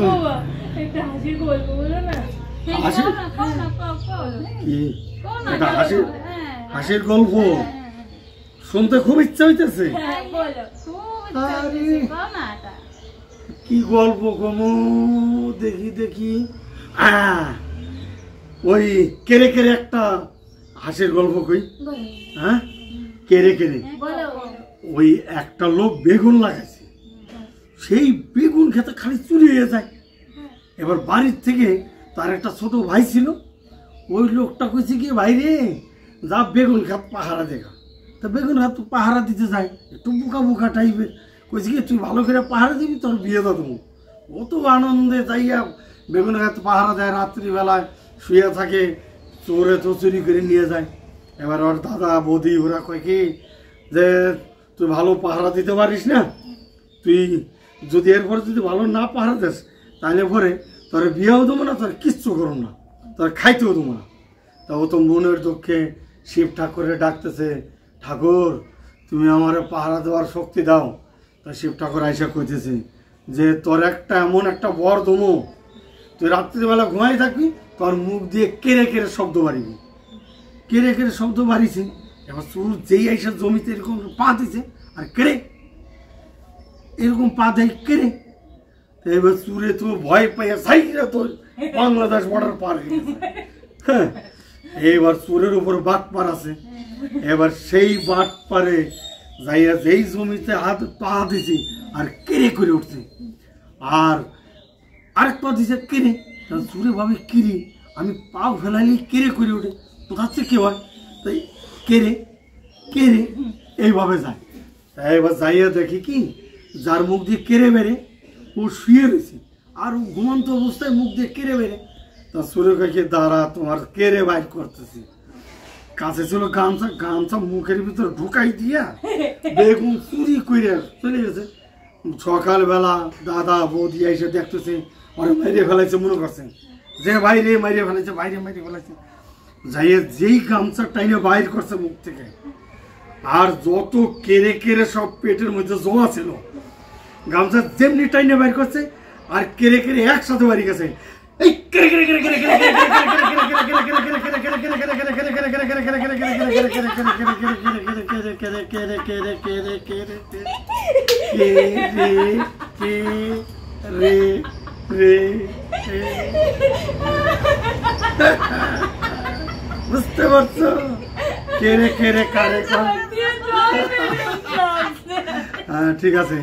বাবা একটা হাসির গল্প বলো না। হাসির গল্প শুনতে খুব ইচ্ছা হইতেছে। কি গল্প কমু দেখি দেখি। ওই কেড়ে কেড়ে একটা হাসির গল্প কই। হ্যাঁ কেড়ে কেড়ে ওই একটা লোক বেগুন লাগাইছে, সেই বেগুন খেতে খালি চুরি হয়ে যায়। এবার বাড়ির থেকে তার একটা ছোট ভাই ছিল, ওই লোকটা কইছে কি ভাই রে যা বেগুন খাত পাহারা দেখা। তা বেগুন খাত পাহারা দিতে যায়, একটু বোকা বোকা টাইপের। কইছে কি তুই ভালো করে পাহারা দিবি তোর বিয়ে দাও। তুমি অত আনন্দে যাইয়া বেগুন খাত পাহারা দেয়, রাত্রিবেলায় শুয়ে থাকে, চোরে তো চুরি করে নিয়ে যায়। এবার ওর দাদা বৌদি ওরা কয় কি যে তুই ভালো পাহারা দিতে পারিস না, তুই যদি এরপরে যদি ভালো না পাহারা দিস তাহলে পরে তোর বিয়েও দেবো না, তোর কিচ্ছু করো না, তোর খাইতেও দেবো না। তা ও তো মনের দুঃখে শিব ঠাকুরে ডাকতেছে, ঠাকুর তুমি আমার পাহারা দেওয়ার শক্তি দাও। তা শিব ঠাকুর আইসা কইতেছে যে তোর একটা এমন একটা বর দমো, তুই রাত্রিবেলা ঘুমাই থাকবি, তোর মুখ দিয়ে কেড়ে কেড়ে শব্দ বাড়িবি। কেড়ে কেড়ে শব্দ বাড়িছে। এবার চুর যেই আইসা জমিতে এরকম পা দিছে আর কেড়ে এরকম পা দেয় কেড়ে। এবার চুরে তো ভয় পাইয়া সাইরা তো বাংলাদেশ বর্ডার পার হয়ে গেছে। হ্যাঁ এবার চুরের উপর বাট পার আছে। এবার সেই বাট পারে যাইয়া যেই জমিতে হাত পা দিছে আর কেড়ে করে উঠছে, আর আরেক পা দিছে কেড়ে। চুরে ভাবে কিরি আমি পা ফেলাইলে কেড়ে করে ওঠে, কোথাচ্ছে কে হয় তাই কেড়ে কেড়ে এইভাবে যায়। তাই এবার যাইয়া দেখি কি যার মুখ দিয়ে কেড়ে বেড়ে ও শুয়ে রয়েছে, আর ও ঘুমন্ত অবস্থায় মুখ দিয়ে কেড়ে বেড়ে। তা চুরে কাকে দাঁড়া তোমার কেড়ে বাইর করতেছি। কাছে ছিল গামছা, গামছা মুখের ভিতর ঢুকাই দিয়া বেগুন চুরি করে চলে গেছে। সকালবেলা দাদা বৌদি এসে দেখতেছে ওরা মাইরে ফেলাইছে, মনে করছে যে বাইরে মাইরে ফেলাইছে, বাইরে মাইরে ফেলাইছে। যাইয়া যেই গামছা টাইনে বাইর করছে মুখ থেকে, আর যত কেড়ে কেড়ে সব পেটের মধ্যে জমা ছিল, গামছা যেমনি টাইনে বাইর করছে আর কেড়ে কেড়ে একসাথে বাড়ি গেছে। এই কেড়ে কেড়ে কেড়ে কেড়ে কেড়ে কেড়ে কেড়ে বুঝতে পারছো কেড়ে কেড়ে কারে। হ্যাঁ ঠিক আছে।